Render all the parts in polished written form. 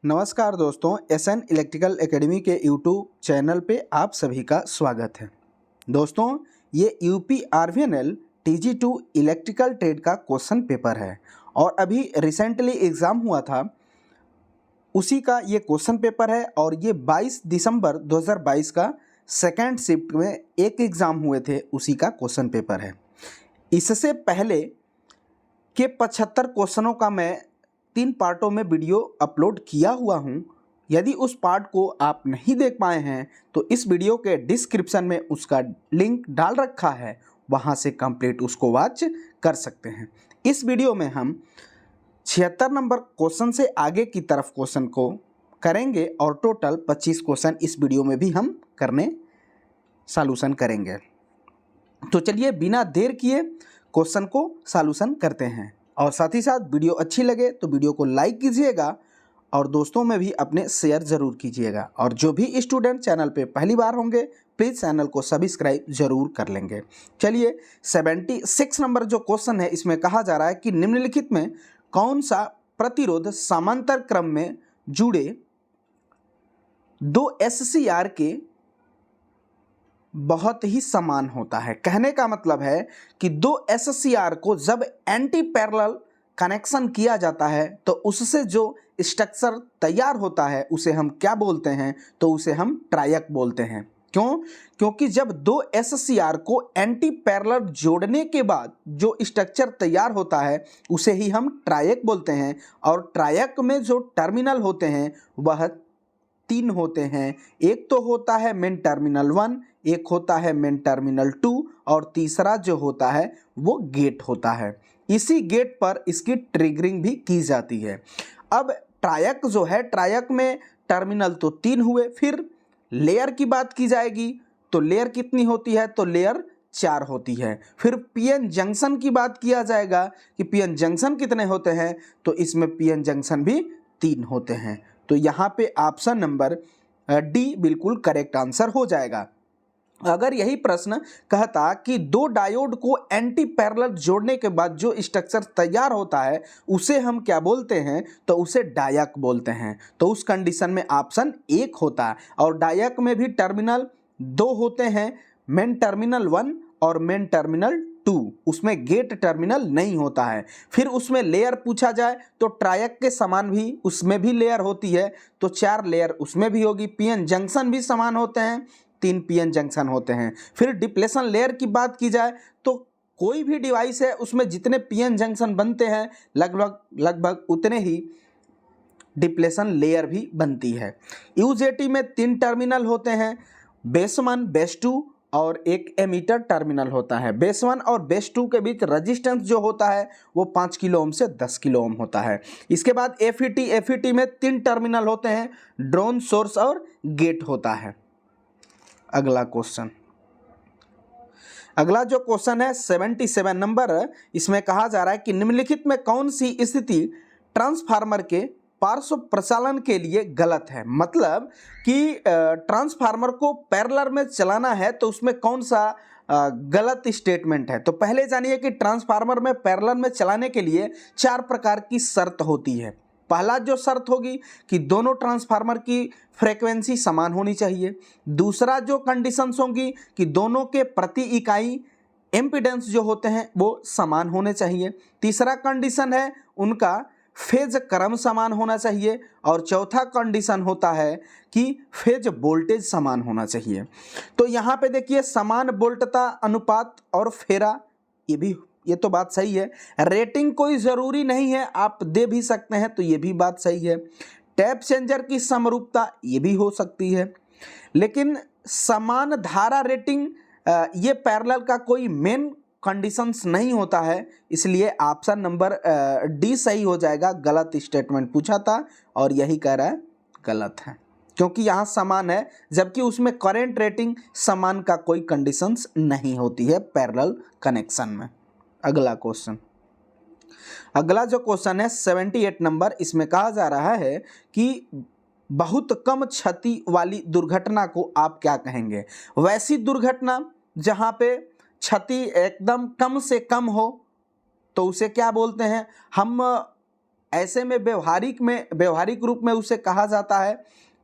नमस्कार दोस्तों, SN electrical academy के यूट्यूब चैनल पे आप सभी का स्वागत है। दोस्तों, ये UP RVNL TG2 electrical trade का क्वेश्चन पेपर है और अभी रिसेंटली एग्ज़ाम हुआ था, उसी का ये क्वेश्चन पेपर है और ये 22 दिसंबर 2022 का सेकेंड शिफ्ट में एक एग्ज़ाम हुए थे, उसी का क्वेश्चन पेपर है। इससे पहले के 75 क्वेश्चनों का मैं 3 पार्टों में वीडियो अपलोड किया हुआ हूं। यदि उस पार्ट को आप नहीं देख पाए हैं तो इस वीडियो के डिस्क्रिप्शन में उसका लिंक डाल रखा है, वहां से कंप्लीट उसको वॉच कर सकते हैं। इस वीडियो में हम 76 नंबर क्वेश्चन से आगे की तरफ क्वेश्चन को करेंगे और टोटल 25 क्वेश्चन इस वीडियो में भी हम सॉल्यूशन करेंगे। तो चलिए बिना देर किए क्वेश्चन को सॉल्यूशन करते हैं और साथ ही साथ वीडियो अच्छी लगे तो वीडियो को लाइक कीजिएगा और दोस्तों में भी अपने शेयर ज़रूर कीजिएगा। और जो भी स्टूडेंट चैनल पे पहली बार होंगे प्लीज़ चैनल को सब्सक्राइब ज़रूर कर लेंगे। चलिए 76 नंबर जो क्वेश्चन है, इसमें कहा जा रहा है कि निम्नलिखित में कौन सा प्रतिरोध समांतर क्रम में जुड़े 2 SCR के बहुत ही समान होता है। कहने का मतलब है कि 2 SCR को जब एंटी पैरेलल कनेक्शन किया जाता है तो उससे जो स्ट्रक्चर तैयार होता है उसे हम क्या बोलते हैं? तो उसे हम ट्रायक बोलते हैं। क्यों? क्योंकि जब 2 SCR को एंटी पैरेलल जोड़ने के बाद जो स्ट्रक्चर तैयार होता है उसे ही हम ट्रायक बोलते हैं। और ट्रायक में जो टर्मिनल होते हैं वह 3 होते हैं। एक तो होता है मेन टर्मिनल 1, एक होता है मेन टर्मिनल 2 और तीसरा जो होता है वो गेट होता है। इसी गेट पर इसकी ट्रिगरिंग भी की जाती है। अब ट्रायक जो है, ट्रायक में टर्मिनल तो 3 हुए, फिर लेयर की बात की जाएगी तो लेयर कितनी होती है? तो लेयर 4 होती है। फिर पीएन जंक्शन की बात किया जाएगा कि पीएन जंक्शन कितने होते हैं? तो इसमें पीएन जंक्शन भी 3 होते हैं। तो यहाँ पे ऑप्शन नंबर डी बिल्कुल करेक्ट आंसर हो जाएगा। अगर यही प्रश्न कहता कि 2 डायोड को एंटी पैरेलल जोड़ने के बाद जो स्ट्रक्चर तैयार होता है उसे हम क्या बोलते हैं? तो उसे डायक बोलते हैं। तो उस कंडीशन में ऑप्शन 1 होता है। और डायक में भी टर्मिनल 2 होते हैं, मेन टर्मिनल 1 और मेन टर्मिनल 2, उसमें गेट टर्मिनल नहीं होता है। फिर उसमें लेयर पूछा जाए तो ट्रायक के समान भी उसमें भी लेयर होती है, तो 4 लेयर उसमें भी होगी। पीएन जंक्शन भी समान होते हैं, 3 पीएन जंक्शन होते हैं। फिर डिप्लेशन लेयर की बात की जाए तो कोई भी डिवाइस है उसमें जितने पीएन जंक्शन बनते हैं लगभग उतने ही डिप्लेशन लेयर भी बनती है। यूजेटी में 3 टर्मिनल होते हैं, बेस 1, बेस 2 और एक एमीटर टर्मिनल होता है। बेस 1 और बेस 2 के बीच रेजिस्टेंस जो होता है वो 5 किलो ओम से 10 किलो ओम होता है। इसके बाद FET में 3 टर्मिनल होते हैं, ड्रोन, सोर्स और गेट होता है। अगला क्वेश्चन, अगला जो क्वेश्चन है 77 नंबर, इसमें कहा जा रहा है कि निम्नलिखित में कौन सी स्थिति ट्रांसफार्मर के पार्श्व प्रचालन के लिए गलत है? मतलब कि ट्रांसफार्मर को पैरेलल में चलाना है तो उसमें कौन सा गलत स्टेटमेंट है? तो पहले जानिए कि ट्रांसफार्मर में पैरेलल में चलाने के लिए 4 प्रकार की शर्त होती है। पहला जो शर्त होगी कि दोनों ट्रांसफार्मर की फ्रीक्वेंसी समान होनी चाहिए। दूसरा जो कंडीशंस होंगी कि दोनों के प्रति इकाई एम्पीडेंस जो होते हैं वो समान होने चाहिए। तीसरा कंडीशन है उनका फेज क्रम समान होना चाहिए। और चौथा कंडीशन होता है कि फेज वोल्टेज समान होना चाहिए। तो यहाँ पे देखिए समान वोल्टता अनुपात और फेरा, ये तो बात सही है। रेटिंग कोई ज़रूरी नहीं है, आप दे भी सकते हैं, तो ये भी बात सही है। टैप चेंजर की समरूपता, ये भी हो सकती है। लेकिन समान धारा रेटिंग ये पैरेलल का कोई मेन कंडीशंस नहीं होता है, इसलिए ऑप्शन नंबर डी सही हो जाएगा। गलत स्टेटमेंट पूछा था और यही कह रहा है गलत है, क्योंकि यहाँ समान है जबकि उसमें करंट रेटिंग समान का कोई कंडीशंस नहीं होती है पैरेलल कनेक्शन में। अगला क्वेश्चन, अगला जो क्वेश्चन है 78 नंबर, इसमें कहा जा रहा है कि बहुत कम क्षति वाली दुर्घटना को आप क्या कहेंगे? वैसी दुर्घटना जहां पे क्षति एकदम कम से कम हो तो उसे क्या बोलते हैं? हम ऐसे में व्यवहारिक रूप में उसे कहा जाता है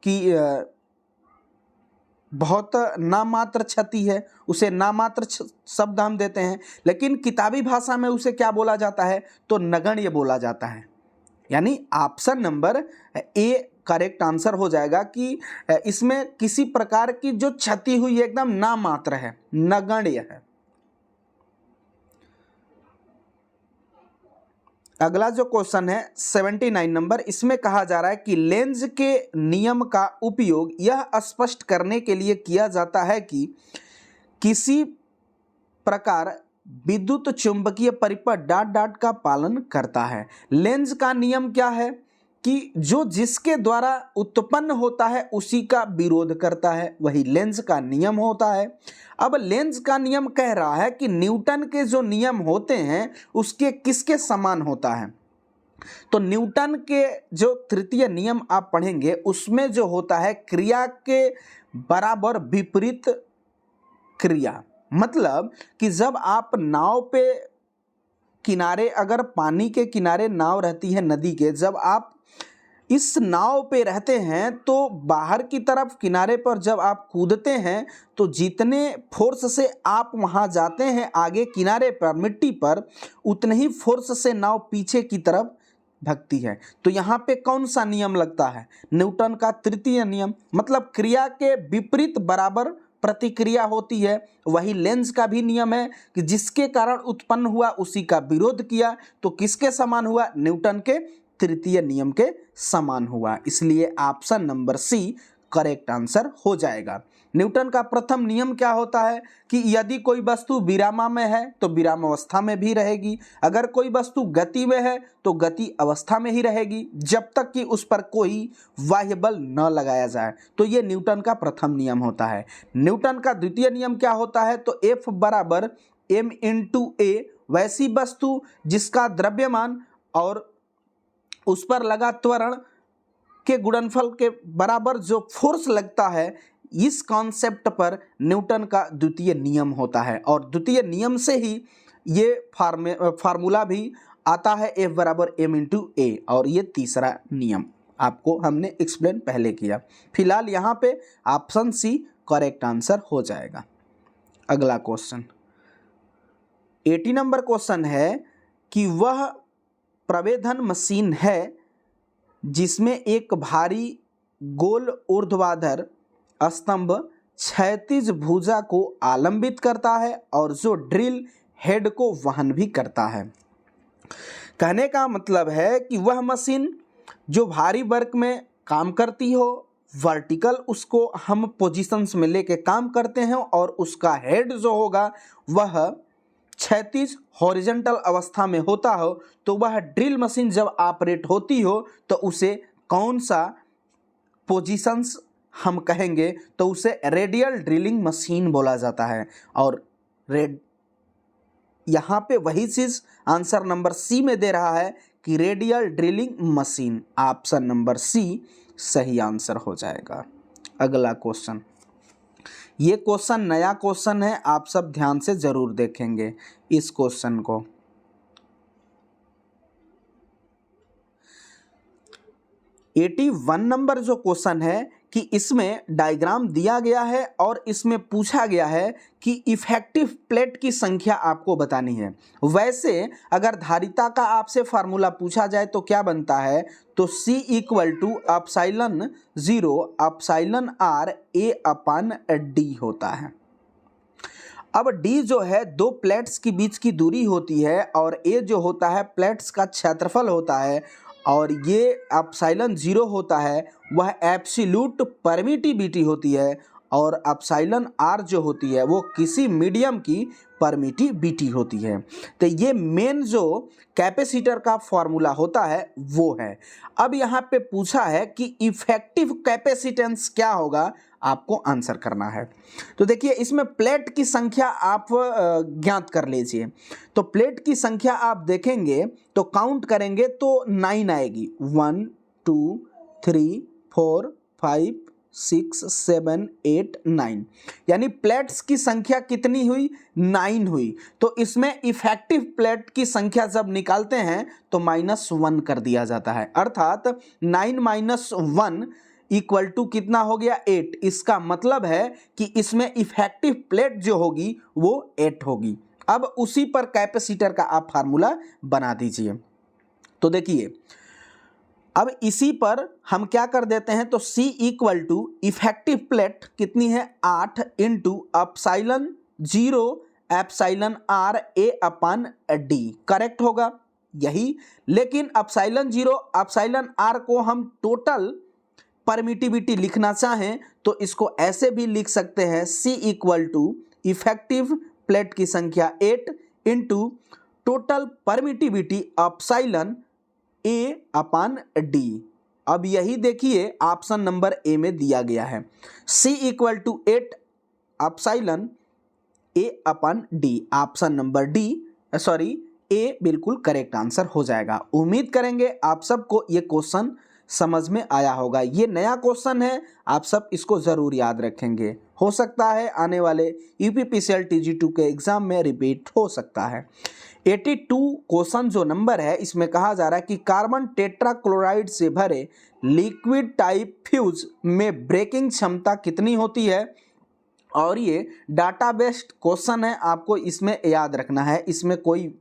कि बहुत नामात्र क्षति है, उसे नामात्र शब्द हम देते हैं। लेकिन किताबी भाषा में उसे क्या बोला जाता है, तो नगण्य बोला जाता है। यानी option number A correct answer हो जाएगा कि इसमें किसी प्रकार की जो क्षति हुई एकदम नामात्र है, नगण्य है। अगला जो क्वेश्चन है 79 नंबर, इसमें कहा जा रहा है कि लेंज के नियम का उपयोग यह स्पष्ट करने के लिए किया जाता है कि किसी प्रकार विद्युत चुंबकीय परिपथ ... का पालन करता है। लेंज का नियम क्या है कि जो जिसके द्वारा उत्पन्न होता है उसी का विरोध करता है, वही लेंज का नियम होता है। अब लेंज का नियम कह रहा है कि न्यूटन के जो नियम होते हैं उसके किसके समान होता है, तो न्यूटन के जो तृतीय नियम आप पढ़ेंगे उसमें जो होता है क्रिया के बराबर विपरीत क्रिया। मतलब कि जब आप नाव पे किनारे, अगर पानी के किनारे नाव रहती है नदी के, जब आप इस नाव पे रहते हैं तो बाहर की तरफ किनारे पर जब आप कूदते हैं तो जितने फोर्स से आप वहां जाते हैं आगे किनारे पर मिट्टी पर, उतने ही फोर्स से नाव पीछे की तरफ भगती है। तो यहाँ पे कौन सा नियम लगता है, न्यूटन का तृतीय नियम। मतलब क्रिया के विपरीत बराबर प्रतिक्रिया होती है। वही लेंज का भी नियम है कि जिसके कारण उत्पन्न हुआ उसी का विरोध किया, तो किसके समान हुआ, न्यूटन के तृतीय नियम के समान हुआ। इसलिए option number C correct answer हो जाएगा। न्यूटन का प्रथम नियम क्या होता है कि यदि कोई वस्तु विरामा में है तो विराम अवस्था में भी रहेगी, अगर कोई वस्तु गति में है तो गति अवस्था में ही रहेगी, जब तक कि उस पर कोई बाह्य बल न लगाया जाए। तो ये न्यूटन का प्रथम नियम होता है। न्यूटन का द्वितीय नियम क्या होता है, तो F बराबर m/a, वैसी वस्तु जिसका द्रव्यमान और उस पर लगा त्वरण के गुणनफल के बराबर जो फोर्स लगता है, इस कॉन्सेप्ट पर न्यूटन का द्वितीय नियम होता है। और द्वितीय नियम से ही ये फार्मूला भी आता है F बराबर m/a, और ये तीसरा नियम आपको हमने एक्सप्लेन पहले किया। फिलहाल यहाँ पे ऑप्शन सी करेक्ट आंसर हो जाएगा। अगला क्वेश्चन 80 नंबर क्वेश्चन है कि वह प्रवेधन मशीन है जिसमें एक भारी गोल ऊर्ध्वाधर स्तंभ क्षैतिज भुजा को आलंबित करता है और जो ड्रिल हेड को वहन भी करता है। कहने का मतलब है कि वह मशीन जो भारी वर्क में काम करती हो, वर्टिकल उसको हम पोजीशंस में लेके काम करते हैं, और उसका हेड जो होगा वह क्षैतिज हॉरिजॉन्टल अवस्था में होता हो, तो वह ड्रिल मशीन जब ऑपरेट होती हो तो उसे कौन सा पोजीशंस हम कहेंगे, तो उसे रेडियल ड्रिलिंग मशीन बोला जाता है। और यहाँ पे वही चीज आंसर नंबर सी में दे रहा है कि radial drilling machine. Option number C सही आंसर हो जाएगा। अगला क्वेश्चन, ये क्वेश्चन नया क्वेश्चन है, आप सब ध्यान से जरूर देखेंगे इस क्वेश्चन को। 81 नंबर जो क्वेश्चन है कि इसमें डायग्राम दिया गया है और इसमें पूछा गया है कि इफेक्टिव प्लेट की संख्या आपको बतानी है। वैसे अगर धारिता का आपसे फार्मूला पूछा जाए तो क्या बनता है, तो C = epsilon 0 epsilon r A/d होता है। अब d जो है दो प्लेट्स के बीच की दूरी होती है, और a जो होता है प्लेट्स का क्षेत्रफल होता है, और ये एप्सिलॉन 0 होता है वह एब्सोल्यूट परमिटिविटी होती है, और एप्सिलॉन r जो होती है वो किसी मीडियम की परमिटिविटी होती है। तो ये मेन जो कैपेसिटर का फॉर्मूला होता है वो है। अब यहाँ पे पूछा है कि इफेक्टिव कैपेसिटेंस क्या होगा, आपको आंसर करना है। तो देखिए इसमें प्लेट की संख्या आप ज्ञात कर लीजिए। तो प्लेट की संख्या आप देखेंगे तो काउंट करेंगे तो 9 आएगी, 1 2 3 4 5 6, 7, 8, 9, यानी प्लेट्स की संख्या कितनी हुई? 9 हुई। तो इसमें इफेक्टिव प्लेट की संख्या जब निकालते हैं तो -1 कर दिया जाता है, अर्थात 9 - 1 इक्वल टू कितना हो गया? 8। इसका मतलब है कि इसमें इफेक्टिव प्लेट जो होगी वो 8 होगी। अब उसी पर कैपेसिटर का आप फार्मूला बना दीजिए। तो देखिए, अब इसी पर हम क्या कर देते हैं, तो C equal to effective plate कितनी है? 8 into epsilon 0 epsilon R A/D, correct होगा यही। लेकिन एप्सिलॉन 0 एप्सिलॉन R को हम टोटल परमिटिविटी लिखना चाहें तो इसको ऐसे भी लिख सकते हैं, C equal to effective plate की संख्या 8 into total permittivity epsilon A/D। अब यही देखिए ऑप्शन नंबर ए में दिया गया है, C equal to 8 epsilon A/D। Option number A बिल्कुल करेक्ट आंसर हो जाएगा। उम्मीद करेंगे आप सबको ये क्वेश्चन समझ में आया होगा। ये नया क्वेश्चन है, आप सब इसको जरूर याद रखेंगे। हो सकता है आने वाले यूपीपीसीएल TG2 के एग्जाम में रिपीट हो सकता है। 82 क्वेश्चन जो नंबर है, इसमें कहा जा रहा है कि कार्बन टेट्राक्लोराइड से भरे लिक्विड टाइप फ्यूज में ब्रेकिंग क्षमता कितनी होती है? और ये डाटा बेस्ड क्वेश्चन है, आपको इसमें याद रखना है, इसमें कोई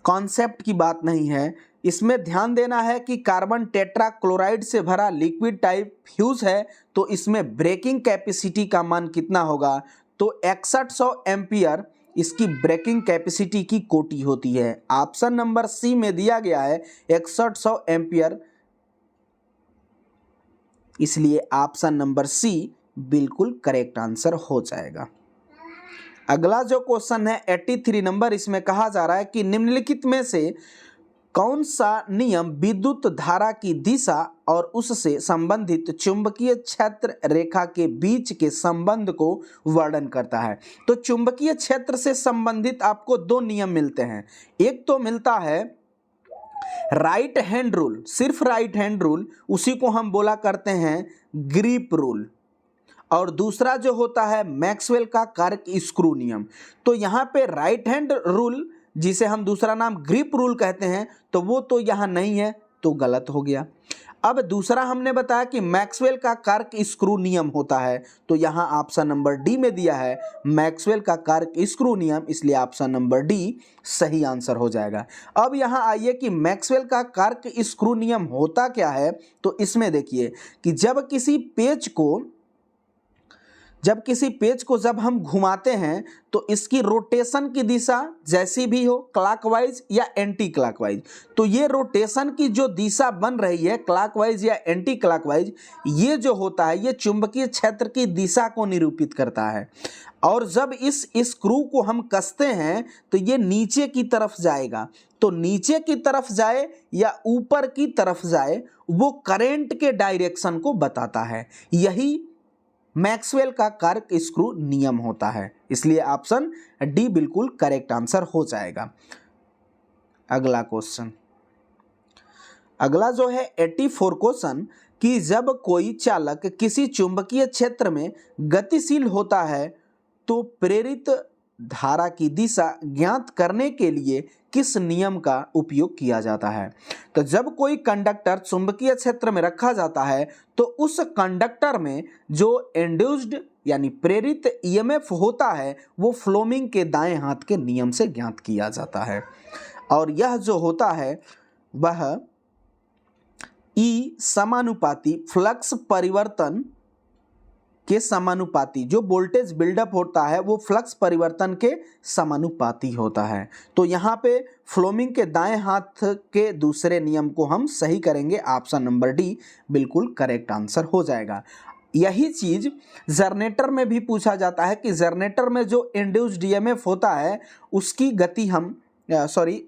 कॉन्सेप्ट की बात नहीं है। इसमें ध्यान देना है कि कार्बन टेट्राक्लोराइड से भरा लिक्विड टाइप फ्यूज है, तो इसमें ब्रेकिंग कैपेसिटी का मान कितना होगा? तो 6100 एम्पियर इसकी ब्रेकिंग कैपेसिटी की कोटि होती है। ऑप्शन नंबर सी में दिया गया है 6100 एम्पियर, इसलिए ऑप्शन नंबर सी बिल्कुल करेक्ट आंसर हो जाएगा। अगला जो क्वेश्चन है 83 नंबर, इसमें कहा जा रहा है कि निम्नलिखित में से कौन सा नियम विद्युत धारा की दिशा और उससे संबंधित चुंबकीय क्षेत्र रेखा के बीच के संबंध को वर्णन करता है? तो चुंबकीय क्षेत्र से संबंधित आपको दो नियम मिलते हैं। एक तो मिलता है राइट हैंड रूल, सिर्फ राइट हैंड रूल, उसी को हम बोला करते हैं ग्रिप रूल। और दूसरा जो होता है मैक्सवेल का कार्क स्क्रू नियम। तो यहाँ पे राइट हैंड रूल, जिसे हम दूसरा नाम ग्रिप रूल कहते हैं, तो वो तो यहाँ नहीं है, तो गलत हो गया। अब दूसरा हमने बताया कि मैक्सवेल का कार्क स्क्रू नियम होता है, तो यहाँ ऑप्शन नंबर डी में दिया है मैक्सवेल का कार्क स्क्रू नियम, इसलिए ऑप्शन नंबर डी सही आंसर हो जाएगा। अब यहाँ आइए कि मैक्सवेल का कार्क स्क्रू नियम होता क्या है। तो इसमें देखिए कि जब किसी पेज को जब हम घुमाते हैं तो इसकी रोटेशन की दिशा जैसी भी हो, क्लॉकवाइज या एंटी क्लॉकवाइज, तो ये रोटेशन की जो दिशा बन रही है क्लॉकवाइज या एंटी क्लॉकवाइज, ये जो होता है ये चुंबकीय क्षेत्र की दिशा को निरूपित करता है। और जब इस स्क्रू को हम कसते हैं तो ये नीचे की तरफ जाएगा, तो नीचे की तरफ जाए या ऊपर की तरफ जाए वो करंट के डायरेक्शन को बताता है। यही मैक्सवेल का कार्क स्क्रू नियम होता है, इसलिए ऑप्शन डी बिल्कुल करेक्ट आंसर हो जाएगा। अगला क्वेश्चन, अगला जो है 84 क्वेश्चन कि जब कोई चालक किसी चुंबकीय क्षेत्र में गतिशील होता है तो प्रेरित धारा की दिशा ज्ञात करने के लिए किस नियम का उपयोग किया जाता है? तो जब कोई कंडक्टर चुंबकीय क्षेत्र में रखा जाता है तो उस कंडक्टर में जो इंड्यूस्ड यानी प्रेरित ईएमएफ होता है वो फ्लोमिंग के दाएं हाथ के नियम से ज्ञात किया जाता है। और यह जो होता है वह ई समानुपाती फ्लक्स परिवर्तन के समानुपाती, जो वोल्टेज बिल्डअप होता है वो फ्लक्स परिवर्तन के समानुपाती होता है। तो यहाँ पे फ्लोमिंग के दाएं हाथ के दूसरे नियम को हम सही करेंगे, ऑप्शन नंबर डी बिल्कुल करेक्ट आंसर हो जाएगा। यही चीज जनरेटर में भी पूछा जाता है कि जनरेटर में जो इंड्यूस्ड ईएमएफ होता है उसकी गति हम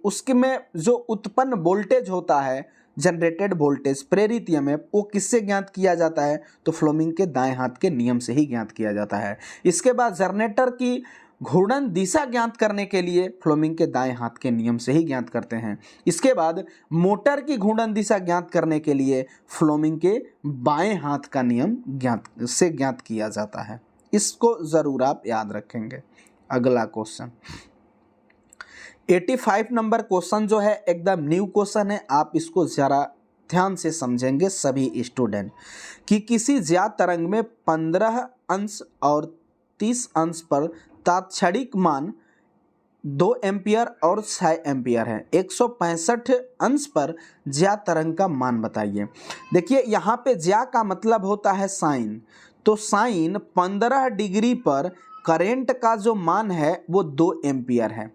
उसके में जो उत्पन्न वोल्टेज होता है जनरेटेड वोल्टेज प्रेरित ईएमएफ वो किससे ज्ञात किया जाता है? तो फ्लोमिंग के दाएं हाथ के नियम से ही ज्ञात किया जाता है। इसके बाद जनरेटर की घूर्णन दिशा ज्ञात करने के लिए फ्लोमिंग के दाएं हाथ के नियम से ही ज्ञात करते हैं। इसके बाद मोटर की घूर्णन दिशा ज्ञात करने के लिए फ्लोमिंग के बाएं हाथ का नियम ज्ञात किया जाता है। इसको जरूर आप याद रखेंगे। अगला क्वेश्चन 85 नंबर क्वेश्चन जो है एकदम न्यू क्वेश्चन है, आप इसको जरा ध्यान से समझेंगे सभी स्टूडेंट कि किसी ज्ञात तरंग में 15 अंश और 30 अंश पर तात्क्षणिक मान 2 एम्पियर और 6 एम्पियर है। 165 अंश पर ज्या तरंग का मान बताइए। देखिए यहाँ पे ज्या का मतलब होता है साइन, तो साइन 15 डिग्री पर करंट का जो मान है वो 2 एम्पियर है।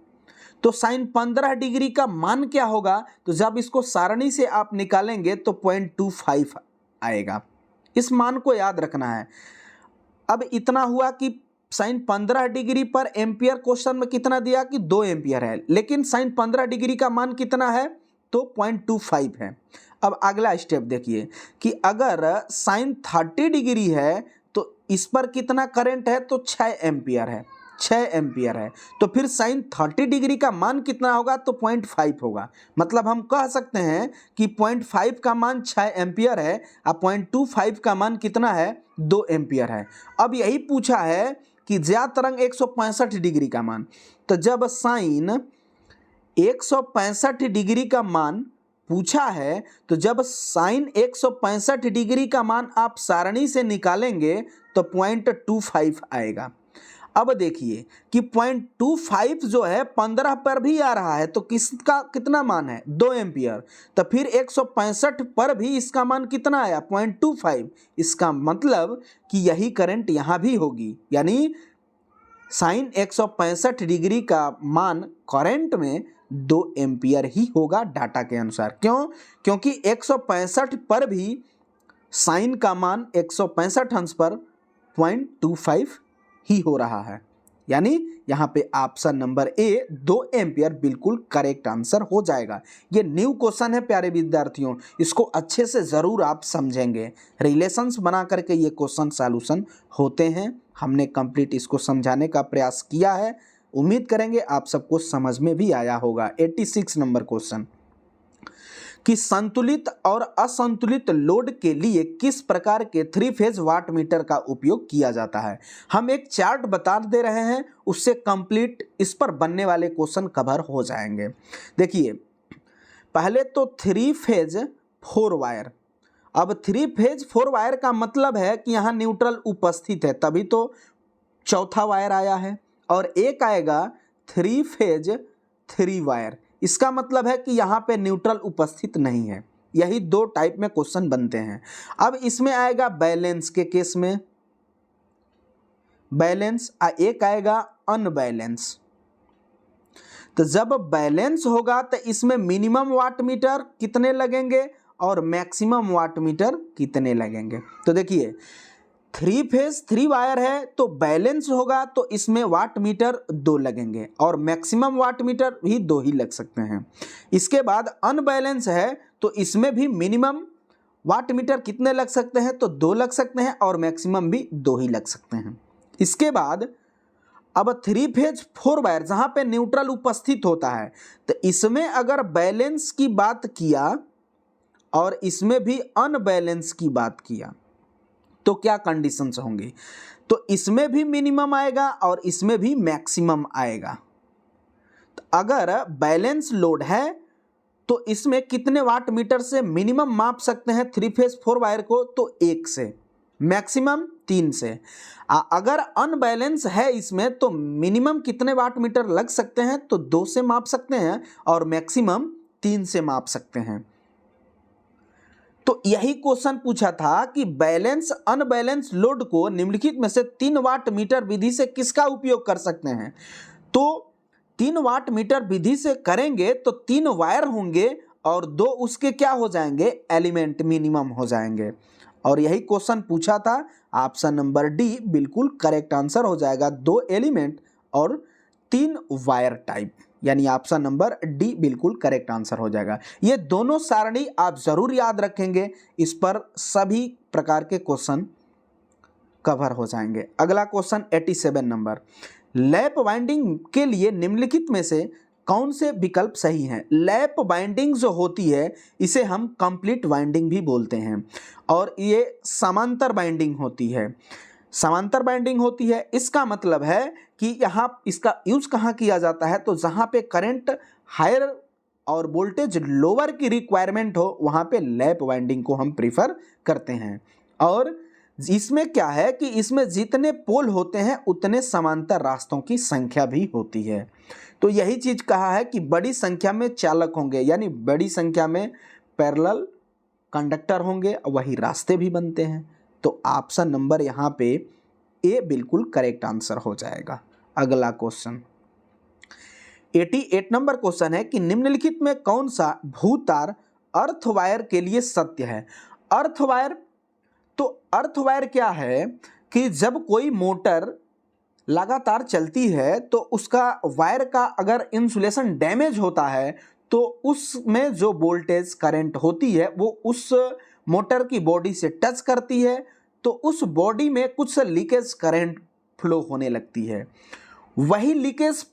तो साइन 15 डिग्री का मान क्या होगा, तो जब इसको सारणी से आप निकालेंगे तो 0.25 आएगा। इस मान को याद रखना है। अब इतना हुआ कि साइन 15 डिग्री पर एम्पियर क्वेश्चन में कितना दिया कि 2 एम्पियर है, लेकिन साइन 15 डिग्री का मान कितना है तो 0.25 है। अब अगला स्टेप देखिए कि अगर साइन 30 डिग्री है तो इस पर कितना करंट है तो 6 एम्पियर है, 6 एम्पियर है। तो फिर साइन 30 डिग्री का मान कितना होगा तो 0.5 होगा। मतलब हम कह सकते हैं कि 0.5 का मान 6 एम्पियर है और 0.25 का मान कितना है 2 एम्पियर है। अब यही पूछा है कि ज्या तरंग 165 डिग्री का मान, तो जब साइन 165 डिग्री का मान पूछा है तो जब साइन 165 डिग्री का मान आप सारणी से निकालेंगे तो 0.25 आएगा। अब देखिए कि 0.25 जो है 15 पर भी आ रहा है तो किसका कितना मान है 2 एम्पियर, तो फिर 165 पर भी इसका मान कितना आया 0.25। इसका मतलब कि यही करंट यहाँ भी होगी, यानी साइन 165 डिग्री का मान करंट में 2 एम्पियर ही होगा डाटा के अनुसार। क्यों? क्योंकि 165 पर भी साइन का मान 165 अंश पर 0.25 ही हो रहा है, यानी यहाँ पे ऑप्शन नंबर ए 2 एम्पियर बिल्कुल करेक्ट आंसर हो जाएगा। ये न्यू क्वेश्चन है प्यारे विद्यार्थियों, इसको अच्छे से ज़रूर आप समझेंगे। रिलेशंस बना करके ये क्वेश्चन सॉल्यूशन होते हैं। हमने कंप्लीट इसको समझाने का प्रयास किया है, उम्मीद करेंगे आप सबको समझ में भी आया होगा। 86 नंबर क्वेश्चन कि संतुलित और असंतुलित लोड के लिए किस प्रकार के 3 फेज वाट मीटर का उपयोग किया जाता है। हम एक चार्ट बता दे रहे हैं, उससे कंप्लीट इस पर बनने वाले क्वेश्चन कवर हो जाएंगे। देखिए पहले तो 3 फेज 4 वायर। अब 3 फेज 4 वायर का मतलब है कि यहाँ न्यूट्रल उपस्थित है, तभी तो चौथा वायर आया है। और एक आएगा 3 फेज 3 वायर, इसका मतलब है कि यहाँ पे न्यूट्रल उपस्थित नहीं है। यही 2 टाइप में क्वेश्चन बनते हैं। अब इसमें आएगा बैलेंस के केस में बैलेंस, एक आएगा अनबैलेंस। तो जब बैलेंस होगा तो इसमें मिनिमम वाट मीटर कितने लगेंगे और मैक्सिमम वाट मीटर कितने लगेंगे। तो देखिए 3 फेज 3 वायर है तो बैलेंस होगा तो इसमें वाट मीटर 2 लगेंगे और मैक्सिमम वाट मीटर भी 2 ही लग सकते हैं। इसके बाद अनबैलेंस है तो इसमें भी मिनिमम वाट मीटर कितने लग सकते हैं तो 2 लग सकते हैं और मैक्सिमम भी 2 ही लग सकते हैं। इसके बाद अब 3 फेज 4 वायर जहां पे न्यूट्रल उपस्थित होता है तो इसमें अगर बैलेंस की बात किया और इसमें भी अनबैलेंस की बात किया तो क्या कंडीशंस होंगी, तो इसमें भी मिनिमम आएगा और इसमें भी मैक्सिमम आएगा। तो अगर बैलेंस लोड है तो इसमें कितने वाट मीटर से मिनिमम माप सकते हैं 3 फेज 4 वायर को, तो 1 से, मैक्सिमम 3 से। अगर अनबैलेंस है इसमें तो मिनिमम कितने वाट मीटर लग सकते हैं तो 2 से माप सकते हैं और मैक्सिमम 3 से माप सकते हैं। तो यही क्वेश्चन पूछा था कि बैलेंस अनबैलेंस लोड को निम्नलिखित में से 3 वाट मीटर विधि से किसका उपयोग कर सकते हैं। तो 3 वाट मीटर विधि से करेंगे तो 3 वायर होंगे और 2 उसके क्या हो जाएंगे एलिमेंट मिनिमम हो जाएंगे। और यही क्वेश्चन पूछा था, ऑप्शन नंबर डी बिल्कुल करेक्ट आंसर हो जाएगा। 2 एलिमेंट और 3 वायर टाइप, यानी ऑप्शन नंबर डी बिल्कुल करेक्ट आंसर हो जाएगा। ये दोनों सारणी आप जरूर याद रखेंगे, इस पर सभी प्रकार के क्वेश्चन कवर हो जाएंगे। अगला क्वेश्चन 87 नंबर, लैप बाइंडिंग के लिए निम्नलिखित में से कौन से विकल्प सही हैं? लैप बाइंडिंग जो होती है इसे हम कंप्लीट बाइंडिंग भी बोलते हैं, और ये समांतर बाइंडिंग होती है। समांतर बाइंडिंग होती है, इसका मतलब है कि यहाँ इसका यूज कहाँ किया जाता है? तो जहाँ पे करंट हायर और वोल्टेज लोअर की रिक्वायरमेंट हो वहाँ पे लैप बाइंडिंग को हम प्रीफर करते हैं। और इसमें क्या है कि इसमें जितने पोल होते हैं उतने समांतर रास्तों की संख्या भी होती है। तो यही चीज कहा है कि बड़ी संख्या में चालक होंगे, यानी बड़ी संख्या में पैरेलल कंडक्टर होंगे, वही रास्ते भी बनते हैं। तो ऑप्शन नंबर यहाँ पे ए बिल्कुल करेक्ट आंसर हो जाएगा। अगला क्वेश्चन 88 नंबर क्वेश्चन है कि निम्नलिखित में कौन सा भूतार अर्थवायर के लिए सत्य है? अर्थवायर, तो अर्थवायर क्या है कि जब कोई मोटर लगातार चलती है तो उसका वायर का अगर इंसुलेशन डैमेज होता है तो उसमें जो वोल्टेज करंट होती है वो उस मोटर की बॉडी से टच करती है, तो उस बॉडी में कुछ लीकेज करंट फ्लो होने लगती है। वही लीकेज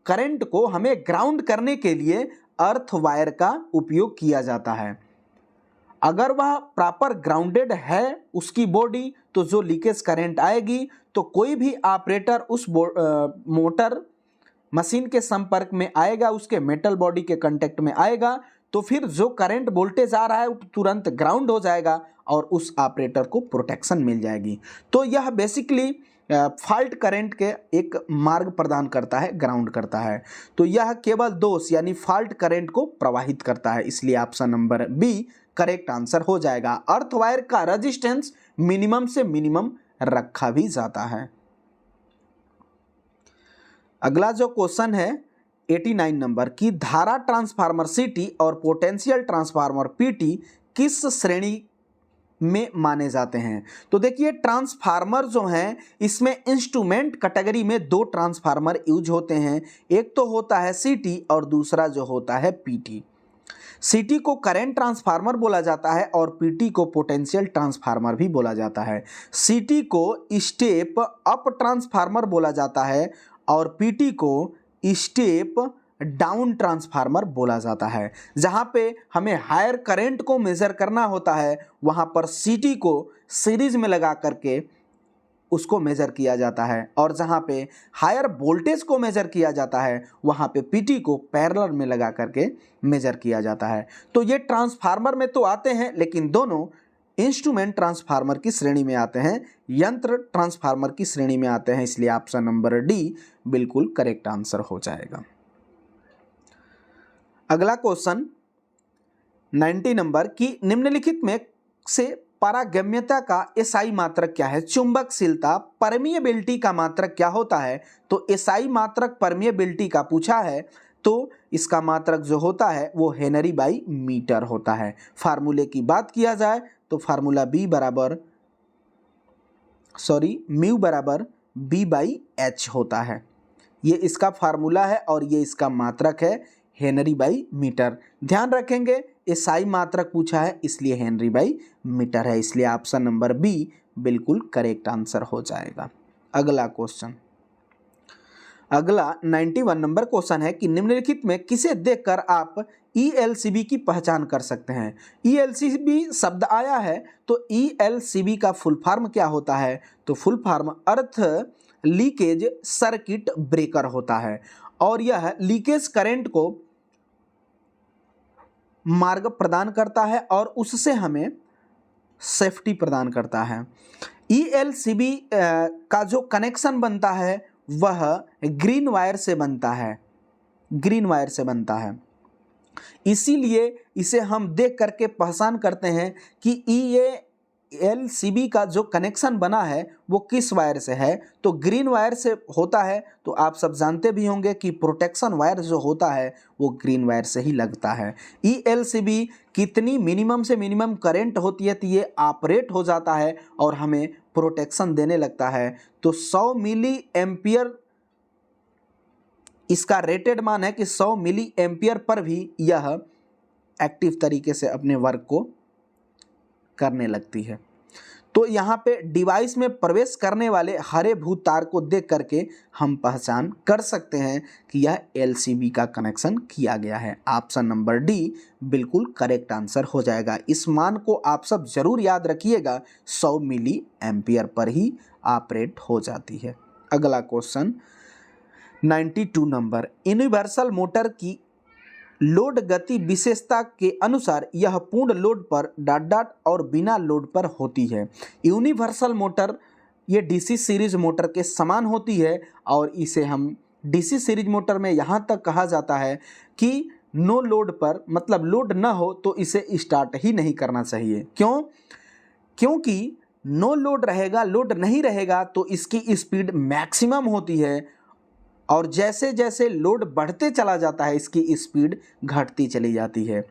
करंट को हमें ग्राउंड करने के लिए अर्थ वायर का उपयोग किया जाता है। अगर वह प्रॉपर ग्राउंडेड है उसकी बॉडी, तो जो लीकेज करंट आएगी तो कोई भी ऑपरेटर उस मोटर मशीन के संपर्क में आएगा, उसके मेटल बॉडी के कांटेक्ट में आएगा, तो फिर जो करंट वोल्टेज आ रहा है वो तुरंत ग्राउंड हो जाएगा और उस ऑपरेटर को प्रोटेक्शन मिल जाएगी। तो यह बेसिकली फॉल्ट करंट के एक मार्ग प्रदान करता है, ग्राउंड करता है। तो यह केवल दोष यानी फॉल्ट करंट को प्रवाहित करता है, इसलिए option number B correct answer हो जाएगा। अर्थ वायर का रेजिस्टेंस मिनिमम से मिनिमम रखा भी जाता है। अगला जो क्वेश्चन है 89 नंबर की धारा ट्रांसफार्मर सीटी और पोटेंशियल ट्रांसफार्मर पीटी किस श्रेणी में माने जाते हैं? तो देखिए ट्रांसफार्मर जो हैं इसमें इंस्ट्रूमेंट कैटेगरी में दो ट्रांसफार्मर यूज होते हैं, एक तो होता है सीटी और दूसरा जो होता है पीटी। सीटी को करंट ट्रांसफार्मर बोला जाता है और पीटी को पोटेंशियल ट्रांसफार्मर भी बोला जाता है। सीटी को स्टेप अप ट्रांसफार्मर बोला जाता है और पीटी को स्टेप डाउन ट्रांसफार्मर बोला जाता है। जहां पे हमें हायर करंट को मेजर करना होता है वहां पर सीटी को सीरीज में लगा करके उसको मेजर किया जाता है, और जहां पे हायर वोल्टेज को मेजर किया जाता है वहां पे पीटी को पैरेलल में लगा करके मेजर किया जाता है। तो ये ट्रांसफार्मर में तो आते हैं लेकिन दोनों इंस्ट्रूमेंट ट्रांसफार्मर की श्रेणी में आते हैं, यंत्र ट्रांसफार्मर की श्रेणी में आते हैं, इसलिए ऑप्शन नंबर डी बिल्कुल करेक्ट आंसर हो जाएगा। अगला क्वेश्चन 90 नंबर की निम्नलिखित में से पारगम्यता का एसआई मात्रक क्या है? चुंबकशीलता परमिएबिलिटी का मात्रक क्या होता है? तो एसआई मात्रक परमिएबिलिटी का पूछा है तो इसका मात्रक जो होता है वो हेनरी बाई मीटर होता है। फार्मूले की बात किया जाए तो फार्मूला म्यू बराबर बी बाई एच होता है। ये इसका फार्मूला है और ये इसका मात्रक है हेनरी बाई मीटर। ध्यान रखेंगे एसआई मात्रक पूछा है इसलिए हेनरी बाई मीटर है, इसलिए ऑप्शन नंबर बी बिल्कुल करेक्ट आंसर हो जाएगा। अगला क्वेश्चन, अगला 91 नंबर क्वेश्चन है कि निम्नलिखित में किसे देखकर आप ईएलसीबी की पहचान कर सकते हैं? ईएलसीबी शब्द आया है तो ईएलसीबी का फुल फॉर्म क्या होता है? तो फुल फॉर्म अर्थ लीकेज सर्किट ब्रेकर होता है और यह लीकेज करंट को मार्ग प्रदान करता है और उससे हमें सेफ्टी प्रदान करता है। ईएलसीबी का जो कनेक्शन बनता है वह ग्रीन वायर से बनता है, ग्रीन वायर से बनता है, इसीलिए इसे हम देख करके पहचान करते हैं कि ईएलसीबी का जो कनेक्शन बना है वो किस वायर से है। तो ग्रीन वायर से होता है, तो आप सब जानते भी होंगे कि प्रोटेक्शन वायर जो होता है वो ग्रीन वायर से ही लगता है। ईएलसीबी कितनी मिनिमम से मिनिमम करंट होती है तो ये ऑपरेट हो जाता है और हमें प्रोटेक्शन देने लगता है। तो 100 मिली एम्पियर इसका रेटेड मान है कि 100 मिली एम्पियर पर भी यह एक्टिव तरीके से अपने वर्क को करने लगती है। तो यहाँ पे डिवाइस में प्रवेश करने वाले हरे भू तार को देख करके हम पहचान कर सकते हैं कि यह एलसीबी का कनेक्शन किया गया है। ऑप्शन नंबर डी बिल्कुल करेक्ट आंसर हो जाएगा। इस मान को आप सब जरूर याद रखिएगा, 100 मिली एम्पियर पर ही ऑपरेट हो जाती है। अगला क्वेश्चन 92 नंबर, यूनिवर्सल मोटर की लोड गति विशेषता के अनुसार यह पूर्ण लोड पर डॉट डॉट और बिना लोड पर होती है। यूनिवर्सल मोटर ये डीसी सीरीज मोटर के समान होती है और इसे हम डीसी सीरीज मोटर में यहाँ तक कहा जाता है कि नो लोड पर, मतलब लोड ना हो तो इसे स्टार्ट ही नहीं करना चाहिए। क्यों? क्योंकि नो लोड रहेगा, लोड नहीं रहेगा तो इसकी स्पीड मैक्सिमम होती है और जैसे जैसे लोड बढ़ते चला जाता है इसकी स्पीड घटती चली जाती है।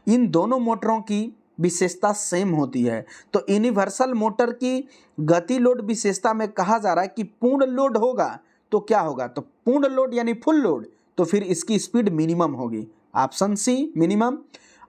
इन दोनों मोटरों की विशेषता सेम होती है। तो यूनिवर्सल मोटर की गति लोड विशेषता में कहा जा रहा है कि पूर्ण लोड होगा तो क्या होगा, तो पूर्ण लोड यानी फुल लोड, तो फिर इसकी स्पीड मिनिमम होगी, ऑप्शन सी मिनिमम।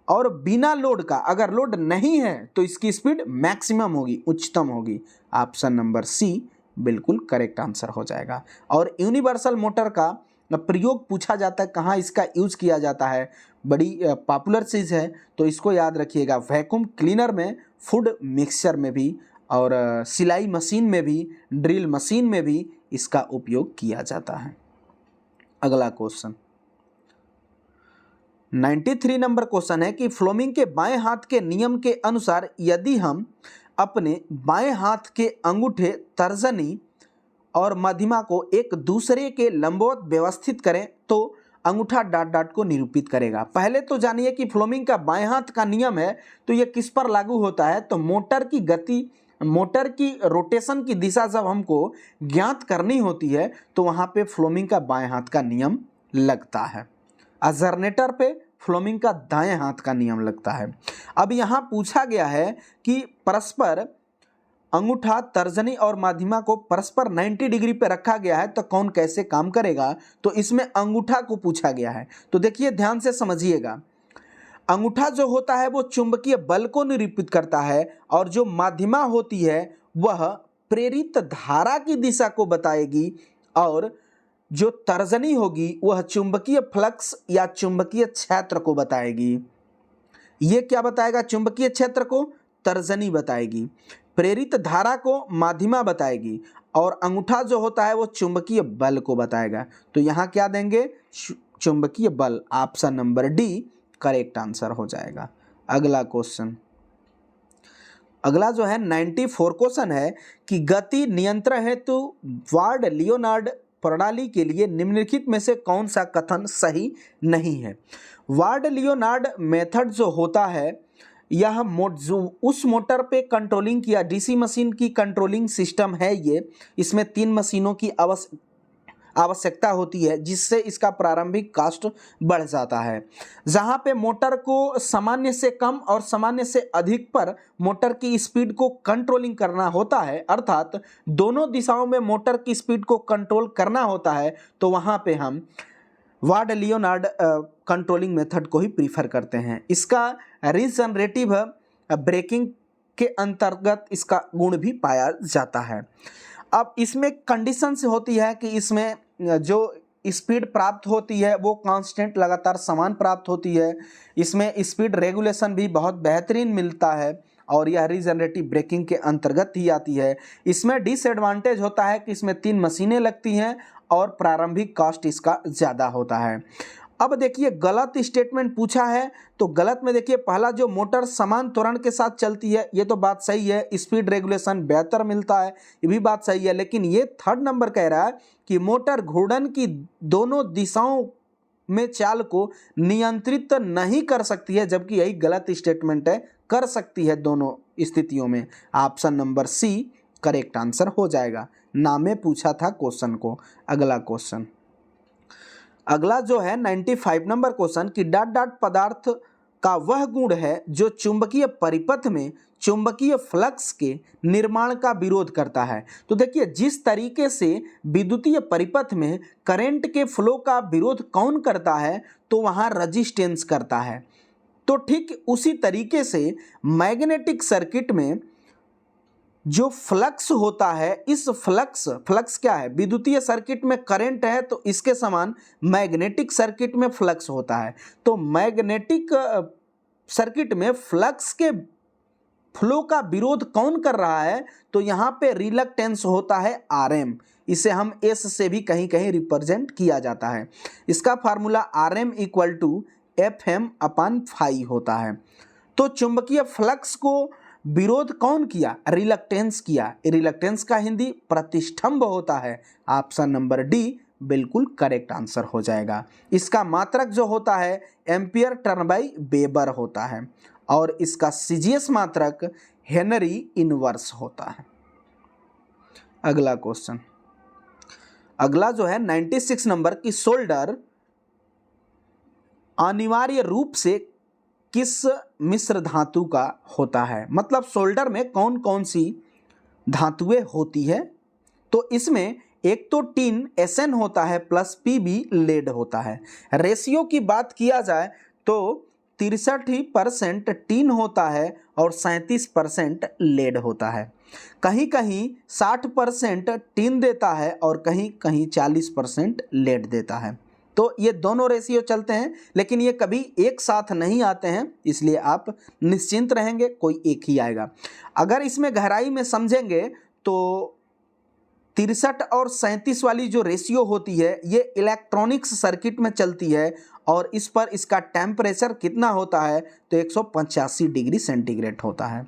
और बिना लोड का, अगर लोड नहीं है तो इसकी स्पीड मैक्सिमम होगी, उच्चतम होगी, ऑप्शन नंबर सी बिल्कुल करेक्ट आंसर हो जाएगा। और यूनिवर्सल मोटर का प्रयोग पूछा जाता है, कहाँ इसका यूज किया जाता है, बड़ी पॉपुलर चीज़ है तो इसको याद रखिएगा। वैक्यूम क्लीनर में, फूड मिक्सचर में भी, और सिलाई मशीन में भी, ड्रिल मशीन में भी इसका उपयोग किया जाता है। अगला क्वेश्चन 93 नंबर क्वेश्चन है कि फ्लोमिंग के बाएं हाथ के नियम के अनुसार यदि हम अपने बाएं हाथ के अंगूठे, तर्जनी और मध्यमा को एक दूसरे के लंबवत व्यवस्थित करें तो अंगूठा डॉट डॉट को निरूपित करेगा। पहले तो जानिए कि फ्लोमिंग का बाएं हाथ का नियम है तो यह किस पर लागू होता है, तो मोटर की गति, मोटर की रोटेशन की दिशा जब हमको ज्ञात करनी होती है तो वहाँ पे फ्लोमिंग का बाएं हाथ का नियम लगता है। अजरनेटर पे फ्लोमिंग का दाएं हाथ का नियम लगता है। अब यहाँ पूछा गया है कि परस्पर अंगूठा, तर्जनी और माध्यमा को परस्पर 90 डिग्री पे रखा गया है तो कौन कैसे काम करेगा, तो इसमें अंगूठा को पूछा गया है। तो देखिए ध्यान से समझिएगा, अंगूठा जो होता है वो चुंबकीय बल को निरूपित करता है और जो माध्यमा होती है वह प्रेरित धारा की दिशा को बताएगी और जो तर्जनी होगी वह चुंबकीय फ्लक्स या चुंबकीय क्षेत्र को बताएगी। ये क्या बताएगा? चुंबकीय क्षेत्र को तर्जनी बताएगी, प्रेरित धारा को माध्यमा बताएगी और अंगूठा जो होता है वो चुंबकीय बल को बताएगा। तो यहाँ क्या देंगे? चुंबकीय बल, option number D correct answer हो जाएगा। अगला क्वेश्चन, अगला जो है 94 क्वेश्चन है कि गति नियंत्रण हेतु वार्ड लियोनार्ड प्रणाली के लिए निम्नलिखित में से कौन सा कथन सही नहीं है। वार्ड लियोनार्ड मेथड जो होता है यह जो उस मोटर पे कंट्रोलिंग किया, डीसी मशीन की कंट्रोलिंग सिस्टम है ये, इसमें 3 मशीनों की आवश्यकता होती है जिससे इसका प्रारंभिक कॉस्ट बढ़ जाता है। जहां पे मोटर को सामान्य से कम और सामान्य से अधिक पर मोटर की स्पीड को कंट्रोलिंग करना होता है, अर्थात दोनों दिशाओं में मोटर की स्पीड को कंट्रोल करना होता है, तो वहां पे हम वार्ड लियोनार्ड कंट्रोलिंग मेथड को ही प्रीफर करते हैं। इसका रीजनरेटिव ब्रेकिंग के अंतर्गत इसका गुण भी पाया जाता है। अब इसमें कंडीशंस होती है कि इसमें जो स्पीड प्राप्त होती है वो कांस्टेंट, लगातार समान प्राप्त होती है। इसमें स्पीड रेगुलेशन भी बहुत बेहतरीन मिलता है और यह रीजनरेटिव ब्रेकिंग के अंतर्गत ही आती है। इसमें डिसएडवांटेज होता है कि इसमें 3 मशीनें लगती हैं और प्रारंभिक कॉस्ट इसका ज़्यादा होता है। अब देखिए गलत स्टेटमेंट पूछा है, तो गलत में देखिए पहला जो मोटर समान त्वरण के साथ चलती है ये तो बात सही है, स्पीड रेगुलेशन बेहतर मिलता है ये भी बात सही है, लेकिन ये 3rd नंबर कह रहा है कि मोटर घूर्णन की दोनों दिशाओं में चाल को नियंत्रित नहीं कर सकती है, जबकि यही गलत स्टेटमेंट है, कर सकती है दोनों स्थितियों में। Option number C correct answer हो जाएगा। नामे पूछा था क्वेश्चन को। अगला क्वेश्चन, अगला जो है 95 नंबर क्वेश्चन कि डॉट डॉट पदार्थ का वह गुण है जो चुंबकीय परिपथ में चुंबकीय फ्लक्स के निर्माण का विरोध करता है। तो देखिए जिस तरीके से विद्युतीय परिपथ में करंट के फ्लो का विरोध कौन करता है, तो वहाँ रेजिस्टेंस करता है। तो ठीक उसी तरीके से मैग्नेटिक सर्किट में जो फ्लक्स होता है, इस फ्लक्स क्या है, विद्युतीय सर्किट में करंट है तो इसके समान मैग्नेटिक सर्किट में फ्लक्स होता है। तो मैग्नेटिक सर्किट में फ्लक्स के फ्लो का विरोध कौन कर रहा है, तो यहाँ पे रिलक्टेंस होता है Rm। इसे हम S से भी कहीं कहीं रिप्रेजेंट किया जाता है। इसका formula Rm equal to Fm/φ होता है। तो चुंबकीय फ्लक्स को विरोध कौन किया, रिलक्टेंस किया। रिलक्टेंस का हिंदी प्रतिष्ठंभ होता है। ऑप्शन नंबर डी बिल्कुल करेक्ट आंसर हो जाएगा। इसका मात्रक जो होता है एम्पियर टर्न बाई वेबर होता है और इसका सीजीएस मात्रक हेनरी इनवर्स होता है। अगला क्वेश्चन, अगला जो है 96 नंबर की, सोल्डर अनिवार्य रूप से किस मिश्र धातु का होता है। मतलब सोल्डर में कौन कौन सी धातुएं होती है, तो इसमें एक तो टिन SN होता है प्लस PB लेड होता है। रेशियो की बात किया जाए तो 63% टिन होता है और 37% लेड होता है। कहीं कहीं 60% टिन देता है और कहीं कहीं 40% लेड देता है। तो ये दोनों रेशियो चलते हैं, लेकिन ये कभी एक साथ नहीं आते हैं, इसलिए आप निश्चिंत रहेंगे, कोई एक ही आएगा। अगर इसमें गहराई में समझेंगे तो 63 और 37 वाली जो रेशियो होती है ये इलेक्ट्रॉनिक्स सर्किट में चलती है और इस पर इसका टेम्परेचर कितना होता है, तो 185 डिग्री सेंटीग्रेड होता है।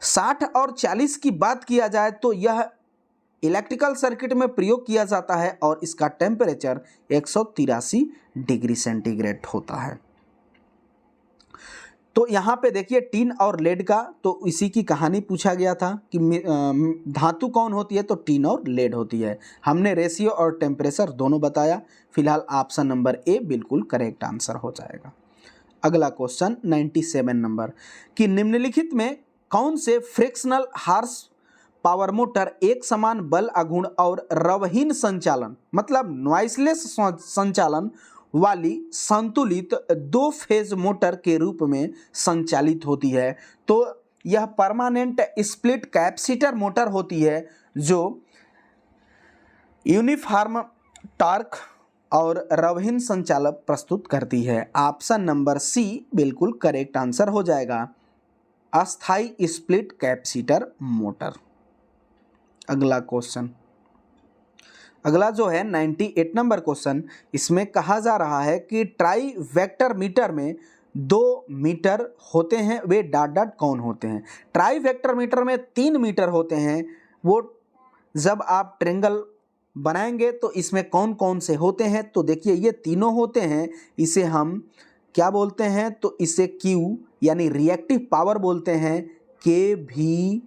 60 और 40 की बात किया जाए तो यह इलेक्ट्रिकल सर्किट में प्रयोग किया जाता है और इसका टेम्परेचर 183 डिग्री सेंटीग्रेड होता है। तो यहाँ पे देखिए टिन और लेड का, तो इसी की कहानी पूछा गया था कि धातु कौन होती है, तो टिन और लेड होती है। हमने रेशियो और टेम्परेचर दोनों बताया। फिलहाल ऑप्शन नंबर ए बिल्कुल करेक्ट आंसर हो जाएगा। अगला क्वेश्चन 97 नंबर कि निम्नलिखित में कौन से फ्रिक्शनल हार्स पावर मोटर एक समान बल अगुण और रवहीन संचालन, मतलब नॉइसलेस संचालन वाली संतुलित 2 फेज मोटर के रूप में संचालित होती है। तो यह परमानेंट स्प्लिट कैपेसिटर मोटर होती है जो यूनिफॉर्म टॉर्क और रवहीन संचालन प्रस्तुत करती है। ऑप्शन नंबर सी बिल्कुल करेक्ट आंसर हो जाएगा, अस्थाई स्प्लिट कैपेसिटर मोटर। अगला क्वेश्चन, अगला जो है 98 नंबर क्वेश्चन, इसमें कहा जा रहा है कि ट्राई वेक्टर मीटर में 2 मीटर होते हैं, वे डॉट डॉट कौन होते हैं। ट्राई वेक्टर मीटर में 3 मीटर होते हैं, वो जब आप ट्रेंगल बनाएंगे तो इसमें कौन कौन से होते हैं, तो देखिए ये तीनों होते हैं। इसे हम क्या बोलते हैं, तो इसे Q यानी रिएक्टिव पावर बोलते हैं, kVAR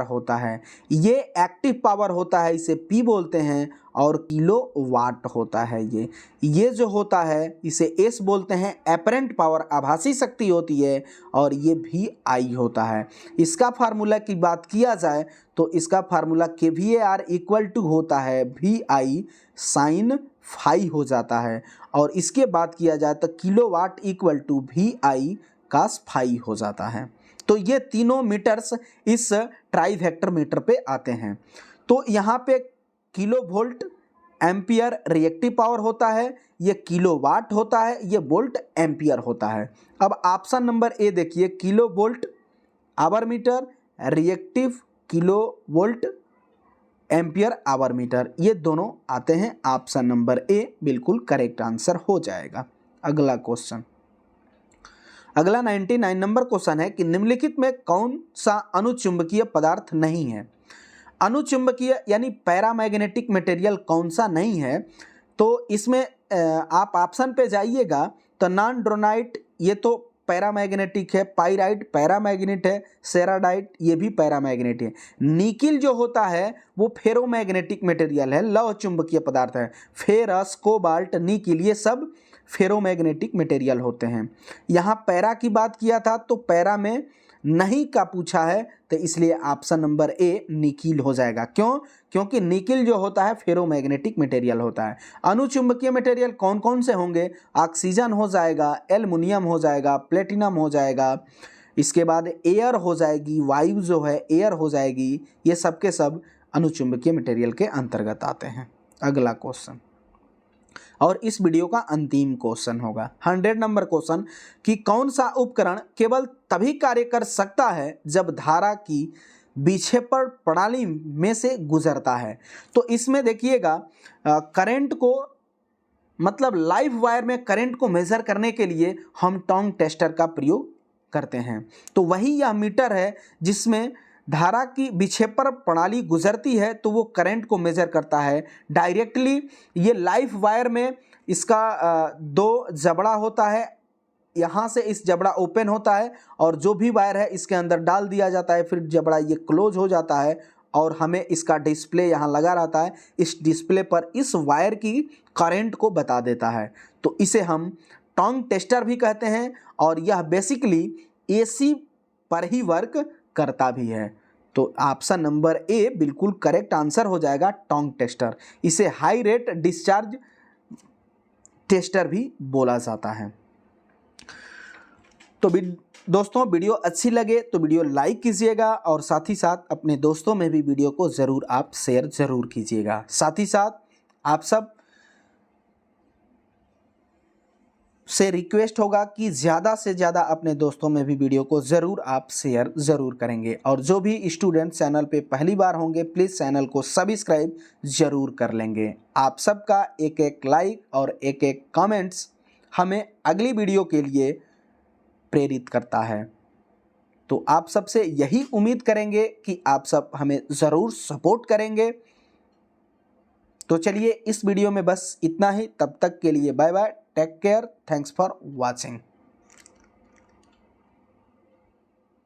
होता है। ये एक्टिव पावर होता है, इसे P बोलते हैं, और किलो वाट होता है। ये जो होता है इसे S बोलते हैं, एपरेंट पावर आभासी शक्ति होती है, और ये VI होता है। इसका फार्मूला की बात किया जाए तो इसका फार्मूला kVAR इक्वल टू होता है VI साइन फाई हो जाता है, और इसके बात किया जाए तो kilowatt equal to VI cos phi हो जाता है। तो ये तीनों मीटर्स इस ट्राई वेक्टर मीटर पे आते हैं। तो यहाँ पे kilo volt ampere reactive power होता है, ये किलो वाट होता है, ये वोल्ट एम्पियर होता है। अब ऑप्शन नंबर ए देखिए, kilo volt hour meter, reactive kilo volt ampere hour meter, ये दोनों आते हैं। ऑप्शन नंबर ए बिल्कुल करेक्ट आंसर हो जाएगा। अगला क्वेश्चन, अगला 99 नंबर क्वेश्चन है कि निम्नलिखित में कौन सा अनुचुंबकीय पदार्थ नहीं है। अनुचुंबकीय यानी पैरामैग्नेटिक मटेरियल कौन सा नहीं है, तो इसमें आप ऑप्शन पे जाइएगा तो नॉन-ड्रोनाइट ये तो पैरामैग्नेटिक है, पाइराइट पैरामैग्नेट है, सेराडाइट ये भी पैरामैग्नेट है। निकिल जो होता है वो फेरोमैग्नेटिक मटेरियल है, लौह चुंबकीय पदार्थ है। फेरस, कोबाल्ट, निकिल ये सब फेरोमैग्नेटिक मटेरियल होते हैं। यहाँ पैरा की बात किया था तो पैरा में नहीं का पूछा है, तो इसलिए ऑप्शन नंबर ए निकिल हो जाएगा। क्यों? क्योंकि निकिल जो होता है फेरोमैग्नेटिक मटेरियल होता है। अनुचुंबकीय मटेरियल कौन कौन से होंगे? ऑक्सीजन हो जाएगा, एल्युमिनियम हो जाएगा, प्लेटिनम हो जाएगा, इसके बाद एयर हो जाएगी, वायु जो है एयर हो जाएगी, ये सब के सब अनुचुंबकीय मटेरियल के अंतर्गत आते हैं। अगला क्वेश्चन, और इस वीडियो का अंतिम क्वेश्चन होगा 100 नंबर क्वेश्चन, कि कौन सा उपकरण केवल तभी कार्य कर सकता है जब धारा की विक्षेपण प्रणाली में से गुजरता है। तो इसमें देखिएगा करंट को, मतलब लाइव वायर में करंट को मेजर करने के लिए हम टोंग टेस्टर का प्रयोग करते हैं। तो वही यह मीटर है जिसमें धारा की विक्षेपण प्रणाली गुजरती है, तो वो करंट को मेजर करता है डायरेक्टली। ये लाइव वायर में इसका 2 जबड़ा होता है, यहाँ से इस जबड़ा ओपन होता है और जो भी वायर है इसके अंदर डाल दिया जाता है, फिर जबड़ा ये क्लोज हो जाता है और हमें इसका डिस्प्ले यहाँ लगा रहता है। इस डिस्प्ले पर इस वायर की करंट को बता देता है, तो इसे हम टोंग टेस्टर भी कहते हैं और यह बेसिकली एसी पर ही वर्क करता भी है। तो ऑप्शन नंबर ए बिल्कुल करेक्ट आंसर हो जाएगा, टोंग टेस्टर। इसे हाई रेट डिस्चार्ज टेस्टर भी बोला जाता है। तो दोस्तों वीडियो अच्छी लगे तो वीडियो लाइक कीजिएगा और साथ ही साथ अपने दोस्तों में भी वीडियो को ज़रूर आप शेयर ज़रूर कीजिएगा। साथ ही साथ आप सब से रिक्वेस्ट होगा कि ज़्यादा से ज़्यादा अपने दोस्तों में भी वीडियो को ज़रूर आप शेयर ज़रूर करेंगे। और जो भी स्टूडेंट चैनल पे पहली बार होंगे प्लीज़ चैनल को सब्सक्राइब ज़रूर कर लेंगे। आप सबका एक एक लाइक और एक एक कमेंट्स हमें अगली वीडियो के लिए प्रेरित करता है। तो आप सबसे यही उम्मीद करेंगे कि आप सब हमें ज़रूर सपोर्ट करेंगे। तो चलिए इस वीडियो में बस इतना ही, तब तक के लिए bye bye, take care, thanks for watching.